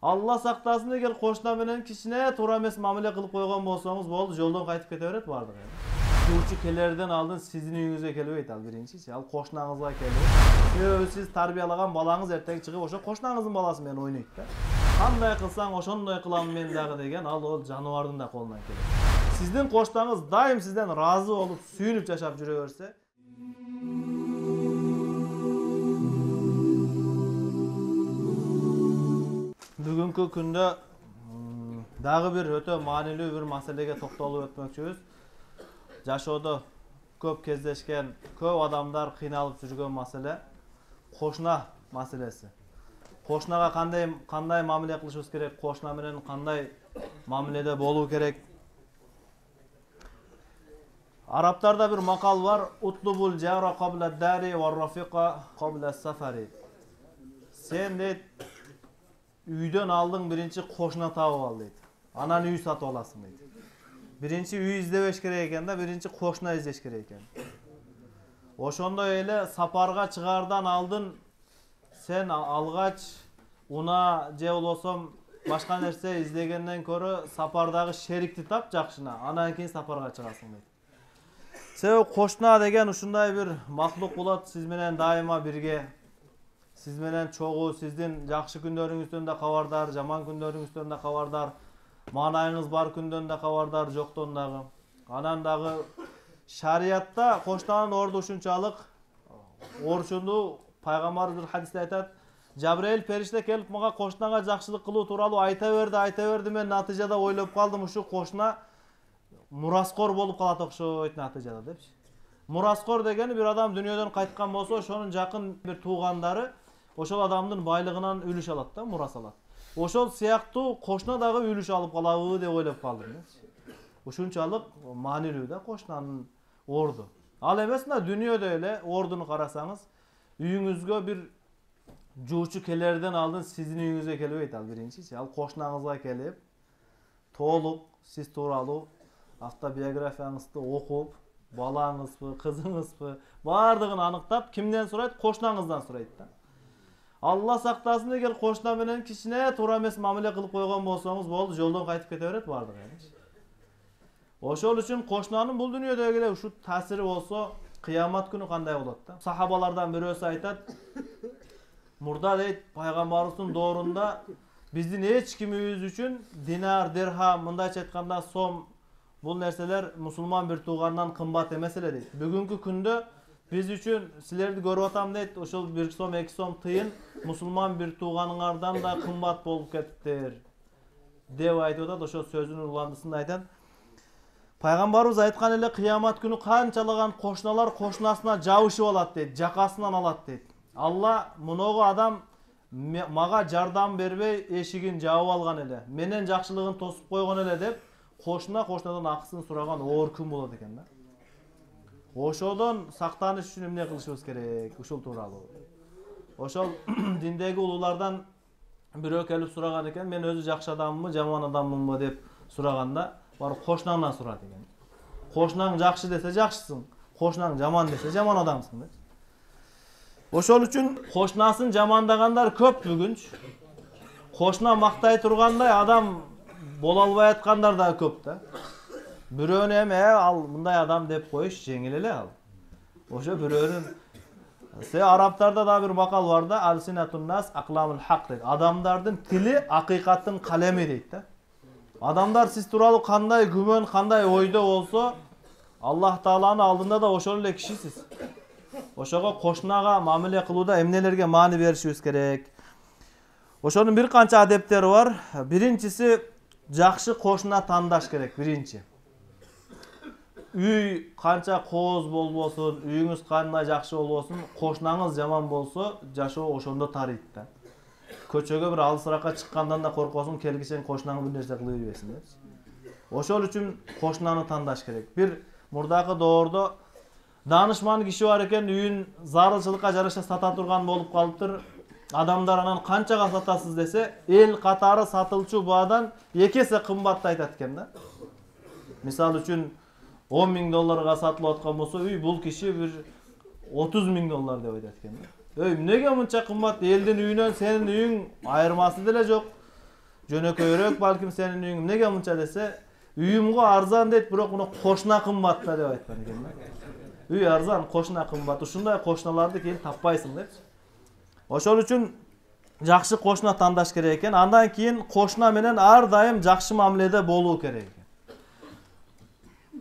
Allah сактасын, эгер кошуна менен кичине туура эмес мамиле кылып койгон болсоңуз болду, жолдон кайтып кете берет бардыгы. Жуучу келерден алдын сиздин үйүңүзгө келбейт ал биринчичи, ал кошунаңызга келет. Сиз тарбиялаган балаңыз эртең чыгып ошо кошунаңыздын баласы менен ойнойт да. Кандай кылсаң ошондой кылам мен дагы деген ал жаныбардын да колунан келет. Сиздин кошунаңыз дайым сизден ыраазы болуп, сүйүнүп жашап жүрө берсе, бүгүнкү күндө дагы бир өтө маанилүү бир маселеге токтолуп өтмөкчүбүз. Жашоодо көп кездешкен, көп адамдар кыйналып жүргөн маселе кошуна маселеси. Кошунага кандай мамиле кылышыбыз керек, кошуна менен кандай мамиледе болуу керек. Арабтарда бир макал бар: "Утлубул жара кабла дари ва рафика кабла сафари." Сен дейт, үйдөн алдың биринчи кошуна табып ал дейт. Анан үй сатып аласың дейт. Биринчи үй издебеш керек экен да, биринчи кошуна издеш керек экен. Ошондой эле сапарга чыгардан алдын сен алгач уна же болбосо башка нерсе издегенден көрө сапардагы шерикти тап жакшына, анан кийин сапарга чыгасың дейт. Себеби кошуна деген ушундай бир мактук болот, сиз менен дайыма бирге, сиз менен чогуу, сиздин жакшы күндөрүңүздөн да кабардар, жаман күндөрүңүздөн да кабардар, маанайыңыз бар күндөн да кабардар, жоктон дагы. Анан дагы шариятта кошунанын орду ушунчалык орчундуу, пайгамбарыбыз бир хадисте айтат: "Жабраил периште келип мага кошунага жакшылык кылуу тууралуу айта берди, мен натыйжада ойлоп калдым, ушу кошуна мураскор болуп калат окшойт натыйжада" депчи. Мураскор дегени бир адам дүйнөдөн кайткан болсо, ошонун жакын бир туугандары ошол адамдын байлыгынан үлүш алат да, мурас алат. Ошол сыяктуу кошуна дагы үлүш алып калабы деп ойлоп калдым. Ушунчалык маанилүү да кошунанын орду. Ал эмес мына дүйнөдө эле ордуну карасаңыз, үйүңүзгө бир жуучу келерден алдын сиздин үйүңүзгө келбейт ал биринчичи. Ал кошунаңызга келип, толук сиз тууралуу автобиографияңызды окуп, балаңызбы, кызыңызбы, бардыгын аныктап, кимден сурайт? Кошунаңыздан сурайт да. Allah сактасын, эгер кошуна менен кичине туура эмес мамиле кылып койгон болсоңуз болду, жолдон кайтып кете берет бардыгы. Ошол үчүн кошунанын бул дүйнөдөгү эле ушу таасири болсо, кыямат күнү кандай болот да? Сахабалардан бирөөсү айтат, мурда дейт, пайгамбарыбыздын доорунда биздин эч кимибиз үчүн динар, дирхам, мындайча айтканда сом, бул нерселер мусулман бир туугандан кымбат эмес эле дейт. Бүгүнкү күндө биз үчүн силерди көрүп атам дейт, ошол 1 сом, 2 сом тыйын мусулман бир тууганыңардан да кымбат болуп кетиптир деп айтып атат. Ошол сөзүнүн уландысында айтат: пайгамбарыбыз айткан эле кыямат күнү канчалаган кошуналар кошунасына жабышып алат дейт, жакасынан алат дейт. Алла муногу адам мага жардам бербей эшигин жаап алган эле, менен жакшылыгын тосуп койгон эле деп кошунадан акысын сураган оор күн болот экен да. Ошодон сактаныш үчүн эмне кылышыбыз керек? Ушул тууралуу. Ошол диндеги улуулардан бирөө келип сураган экен, мен өзү жакшы адаммынбы, жаман адаммынбы деп сураганда, барып кошунаңдан сура деген. Кошунаң жакшы десе жакшысың, кошунаң жаман десе жаман адамсың деп. Ошол үчүн кошунасын жамандагандар көп бүгүнчү. Кошуна мактай тургандай адам боло албай аткандар да көп да. Бирөөнү эме ал мындай адам деп коюш жеңил эле ал. Ошо бирөөнүн арабтарда да бир макал бар да, алсинатун нас акламул хак дейт. Адамдардын тили акыйкаттын калеми дейт да. Адамдар сиз тууралуу кандай күмөн, кандай ойдо болсо, Аллах Тааланын алдында да ошол эле кишисиз. Ошого кошунага мамиле кылууда эмнелерге маани беришибиз керек? Ошонун бир канча адептери бар. Биринчиси, жакшы кошуна тандаш керек, биринчи. Үй канча кооз болбосун, үйүңүз кандай жакшы болбосун, кошунаңыз жаман болсо, жашоо ошондо тарыйт да. Көчөгө бир алысыраакка чыккандан да коркосуң, келгичен кошунаң бир нерсе кылып ийбесин депчи. Ошол үчүн кошунаны тандаш керек. Бир мурдагы доордо данышман киши бар экен, үйүн зарылчылыкка жараша сата турган болуп калыптыр. Адамдар анан канчага сатасыз десе, эл катары сатылчу баадан 2 эсе кымбатты айтат экен да. Мисалы үчүн $10.000 сатылып аткан болсо, үй бул киши бир $30.000 деп айтат экен да. Эмнеге мынча кымбат? Элдин үйүнөн сенин үйүң айырмасы деле жок. Jönököйрөөк балким сенин үйүң. Неге мынча десе, үйүмгө арзан дейт, бирок муну кошуна кымбат да деп айткан экен. Үй арзан, кошуна кымбат. Ушундай кошуналарды кийин таппайсың депчи. Ошол үчүн жакшы кошуна тандаш керек экен. Андан кийин кошуна менен ар дайым жакшы мамиледе болуу керек экен.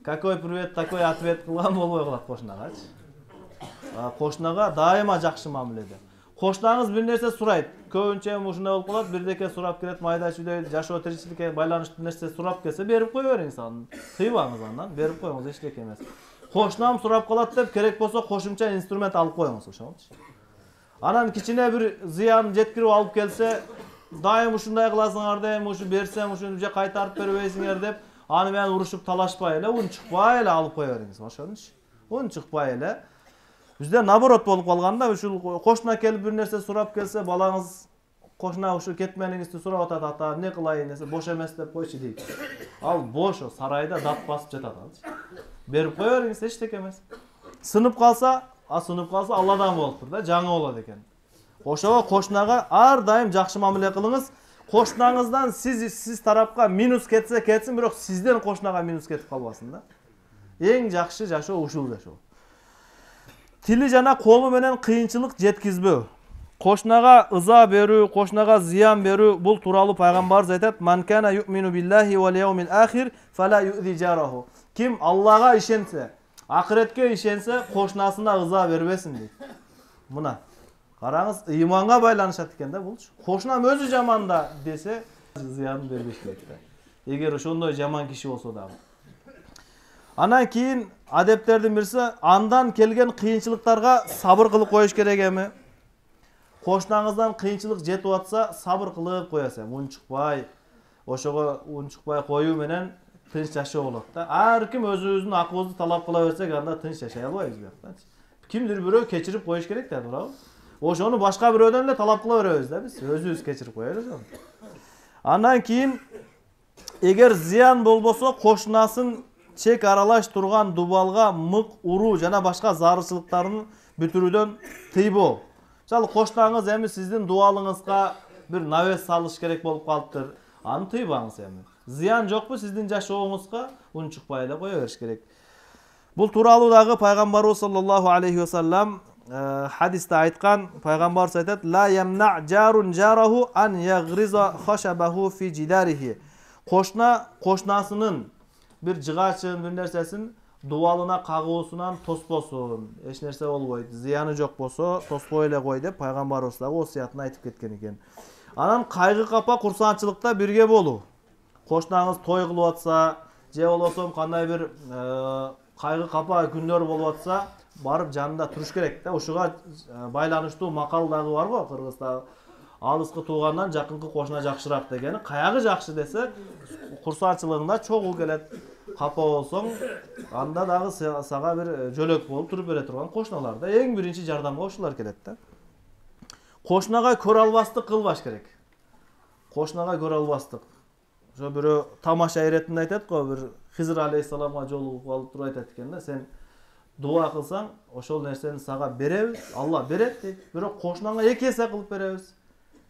Какой привет, такой ответ кылган болбой калат кошунагачы. Кошунага дайыма жакшы мамиледе. Кошунаңыз бир нерсе сурайт. Көбүнчө ушундай болуп калат, бирдеке сурап келет, майда чүйдөй жашоо тиричиликке байланыштуу нерсе сурап келсе, берип кое бериңиз аны. Тыйбаңыз андан, берип коюңуз, эчтеке эмес. Кошунам сурап калат деп, керек болсо кошумча инструмент алып коюңуз, ошолчу. Анан кичине бир зыян жеткирип алып келсе, дайым ушундай кыласыңар деп, ушу берсем, ушуну же кайтарып бербейсиңер деп, аны менен урушуп талашпай эле, унчукпай эле алып кое бериңиз, ошончу. Унчукпай эле. Bizde naborot bolup kalganda, uşul koşuna kelip bir nerse surap gelse, balağınız koşuna uşul ketmeningizdi surap atat ata, ne kılayın dese, boş emes dep koyçu deyip. Al boş o, sarayda dat basıp jatat al. Berip koyarınız, hiç tek emez. Sınıp kalsa Allah'dan bolup da, жаңы bolot eken. Ошого koşunaga ar daim jakşı mamile kılыңыз. Koşunаңыздан siz tarapka minus ketse ketsin, birok sizden koşunaga minus ketip kalbasın da. Eң jakşı жашоо ушул жашоо. Tili jana kolu menen kıyınçılık jetkizbөө. Koşunaga ıza berүү, koşunaga ziyan berүү, bul turalı Peygamberimiz aytat: "Man kana yu'minu billahi wal yawmil ahir fala yu'zi jarahu." Kim Allah'a işense, ahiretke işense koşunasına ıza berbesin deyt. Muna. Karаңыз, imanга байланышат экен да булчу. Koşunam özü жаман да dese ziyan berбеш керек да. Eger ошондой жаман киши болсо дагы. Анан кийин адептердин бирси андан келген кыйынчылыктарга сабыр кылып коюш керек эми. Кошунаңыздан кыйынчылык жетип атса, сабыр кылып коясың, унчукпай. Ошого унчукпай коюу менен тынч жашоо болот да. Ар ким өзүбүздүн акыбызды талап кыла берсек, анда тынч жашай албайбыз бияктан. Кимдир бирөө кечирип коюш керек да, туурабы? Ошону башка бирөөдөн эле талап кыла беребиз да биз. Өзүбүз кечирип коелу ошону. Андан кийин эгер зыян болбосо, кошунасын чек аралаш турган дубалга мык уруу жана башка зарылчылыктарын бүтүрүүдөн тыйбоо. Мисалы кошунаңыз эми сиздин дубалыңызга бир навес салыш керек болуп калыптыр. Аны тыйбаңыз эми. Зыян жокпу сиздин жашооңузга, унчукпай эле кое бериш керек. Бул тууралуу дагы Пайгамбарыбыз саллаллаху алейхи ва саллям hadiste aytkan, Peygamberimiz aytat: "La yamna' jarun jarahu an yaghriza khashabahu fi jidarihi." Koşnasının bir jıgaçын, bir nersesin duvalına kagıusundan tospосун. Eç nerse bolboyt. Ziyanı jok bolso, tospой эле кой деп Пайгамбарыбыз дагы осуятын айтып кеткен экен. Анан кайгы капа курсанчылыкта бирге болуу. Koşnаңыз той кылып атса, же болбосо кандай бир кайгы капа күндөр болуп атса, барып жанында туруш керек да. Ошуга байланыштуу макал дагы бар го Кыргызда. Алыскы туугандан жакынкы кошуна жакшыраак дегени. Каягы жакшы десе, курсанчылыгында чогуу келет. Капа болсоң, анда дагы сага бир жөлөк болуп туруп бере турган кошуналарда эң биринчи жардамга ошолор келет да. Кошунага көрө албастык кылбаш керек. Кошунага көрө албастык. Ошо бирөө тамаша иретинде айтат го, бир Хизир алейхиссаламга жолугуп алып туруп айтат экен да, сен дуа кылсаң, ошол нерсени сага беребиз, Алла берет дейт. Бирок кошунаңа 2 эсе кылып беребиз.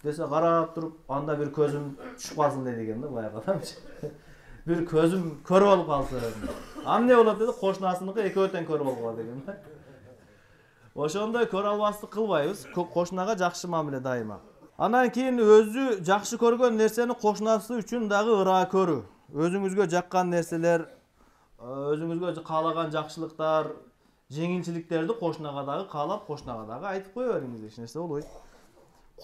Десе карап туруп, анда бир көзүм түшүп калсын дейт экен да, баягы адамчы. Bir közüm kör olup kalsa. Anne olup dedi, koşunasınıkı 2 öten kör olup kaldı dedim. Oşonda kör albastı kılbayız. Koşunaga jakşı mamile daima. Anan keyin özü jakşı körgön nerseni koşunası üçün dagı ıra körü. Özüңүzгө jakkan nerseler, özüңүzгө kalagan jakşılıklar, жеңилчиликтерди koşunaga dagı kalap, koşunaga dagı aytıp koya beriңiz, eç nerse bolboyt.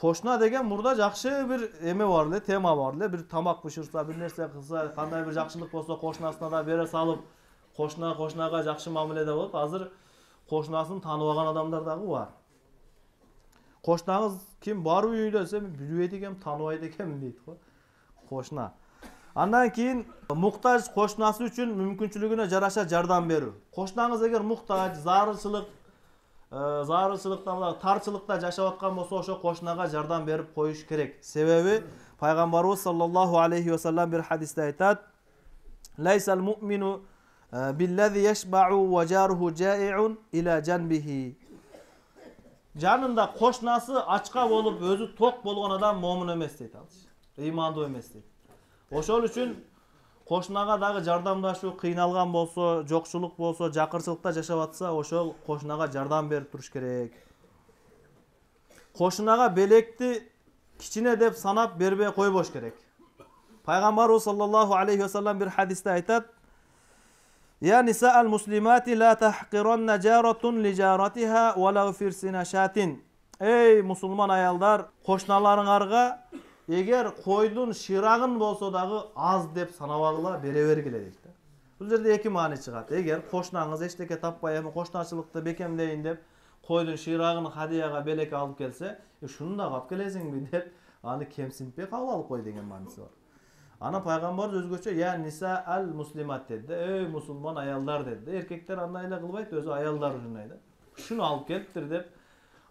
Koşuna degen burada jakşı bir eme var ele, tema var ele, bir tamak pişirse, bir nerse kılsa, kanday bir jakşılık bolsa koşunasına da bere salıp, koşunaga jakşı mamilede bolup, azır koşunaсын tanıbagan adamlar dagı var. Koşunаңыз kim бар үйүндө десе, билбейт экенмин, тааныбайт экенмин дейт го. Koşuna. Andan keyin muhtaç koşunası üçün mümkünçülüğüne jaraşa jardam berүү. Koşunаңыз эгер muhtaç, зарылчылыкта, тарчылыкта жашап аткан болсо, ошо кошунага жардам берип коюш керек. Себеби Пайгамбарыбыз саллаллаху алейхи ва саллям bir hadiste aytat: "Laysal mu'minu billazi yashba'u wa jaruhu ja'i'un ila janbihi." Janında koşunası açka bolup, özü tok bolgan adam momun emes deyt. ыймандуу эмес дейт. Ошол үчүн кошунага дагы жардамдашуу кыйналган болсо, жокчулук болсо, жакырчылыкта жашап атса, ошол кошунага жардам берип туруш керек. Кошунага белекти кичине деп санап бербей койбош керек. Пайгамбарыбыз саллаллаху алейхи ва саллям бир хадисте айтат: "Я ниса'ал муслимати ла тахқиранна жаратун ли жаратиха ва ла фирсина шатин." Эй мусулман аялдар, кошуналарыңарга эгер койдун шырагын болсо дагы аз деп санабагыла, бере бергиле дейт. Бул жерде эки маани чыгат. Эгер кошунаңыз эчтеке таппай эми кошуначылыкты бекемдейин деп койдун шырагын хадияга белек алып келсе, шуну да алып келесиңби деп аны кемсинтпей кабыл алып кой деген мааниси бар. Ана пайгамбар өзгөчө "Я ниса ал муслимат" деди. Эй мусулман аялдар деди. Эркектер андай эле кылбайт, өзү аялдар үчүн айда. Шуну алып келиптир деп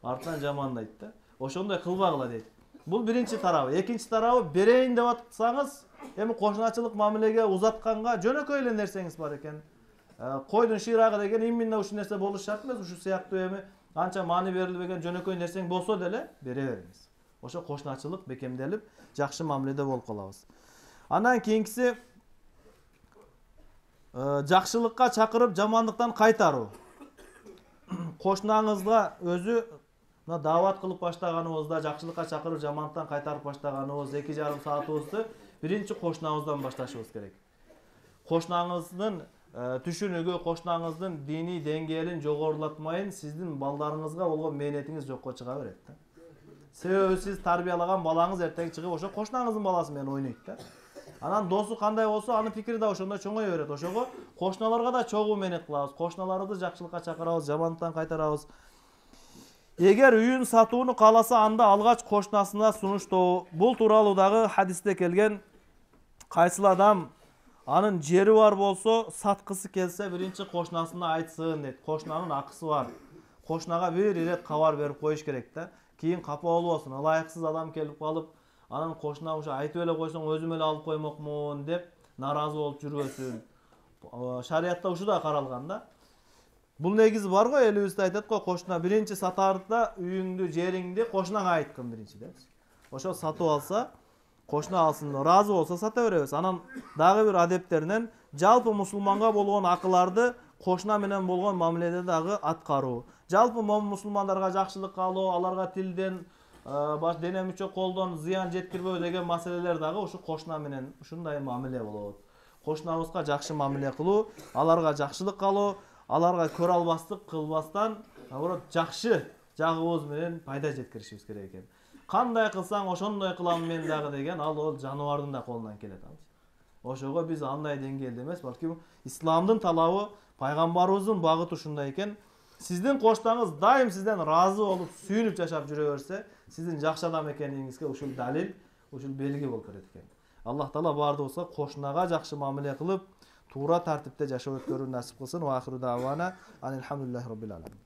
артынан жамандайт да. Ошондой кылбагыла дейт. Бул биринчи тарабы. Экинчи тарабы, берейин деп атсаңыз, эми кошуначылык мамилеге узатканга жөнөкөй эле нерсеңиз бар экен. Койдун шырагы деген именно ушул нерсе болуш шарт эмес, ушул сыяктуу эми анча маани берилбеген жөнөкөй нерсең болсо деле бере бериңиз. Ошо кошуначылык бекемделип, жакшы мамиледе болуп калабыз. Андан кийинкиси жакшылыкка чакырып, жамандыктан кайтаруу. Кошунаңызга өзү дават кылып баштаганыбызда, жакшылыкка чакырып, жамандыктан кайтарып баштаганыбыз 2,5 саатыбызды биринчи кошунабыздан башташыбыз керек. Кошунаңыздын түшүнүгү, кошунаңыздын диний деңгээлин жогорулатмайын, сиздин балдарыңызга болгон мээнетиңиз жокко чыга берет да. Себеби сиз тарбиялаган балаңыз эртең чыгып ошо кошунаңыздын баласы менен ойнойт да. Анан досу кандай болсо, анын пикири да ошондой чоңое берет. Ошого кошуналарга да чогуу мээнет кылабыз. Кошуналарды жакшылыкка чакырабыз, жамандыктан кайтарабыз. Эгер үйүн сатууну кааласа, анда алгач кошунасына сунуштоо. Бул тууралуу дагы хадисте келген. Кайсыл адам анын жери бар болсо, саткысы келсе, биринчи кошунасына айтсын дейт. Кошунанын акысы бар. Кошунага бир ирет кабар берип коюш керек да. Кийин капа болбосун. Ылайыксыз адам келип калып, анан кошуна ушу айтып эле койсоң өзүм эле алып коймокмун деп наразы болуп жүрбөсүн. Шариятта ушу да каралган да. Бул негизи бар го, элибизде айтат го, кошуна биринчи сатаарда үйүңдү, жериңди кошунаңа айткын биринчи деп. Ошо сатып алса, кошуна алсын, ыраазы болсо сата беребиз. Анан дагы бир адептеринен жалпы мусулманга болгон акыларды кошуна менен болгон мамиледе дагы аткаруу. Жалпы мусулмандарга жакшылык каалоо, аларга тилден, дене мүчө колдон зыян жеткирбөө деген маселелер дагы ушу кошуна менен ушундай мамиле болот. Кошунабызга жакшы мамиле кылуу, аларга жакшылык каалоо, аларга көрө албастык кылбастан, наоборот жакшы жагыбыз менен пайда жеткиришибиз керек экен. Кандай кылсаң ошондой кылам мен дагы деген, ал жаныбардын да колунан келет. Ошого биз андай деңгээлде эмес, балки исламдын талабы, пайгамбарыбыздын багыты ушундай экен. Сиздин кошунаңыз дайым сизден разы болуп, сүйүнүп жашап жүрө берсе, сиздин жакшы адам экениңизге ушул далил, ушул белги болуп берет экен. Аллах таала баардыгыбызга кошунага жакшы мамиле кылып, туура тартипте жашоо өткөрүүнү насип кылсын. Ва ахиру давана алхамдулиллахи роббил аламин.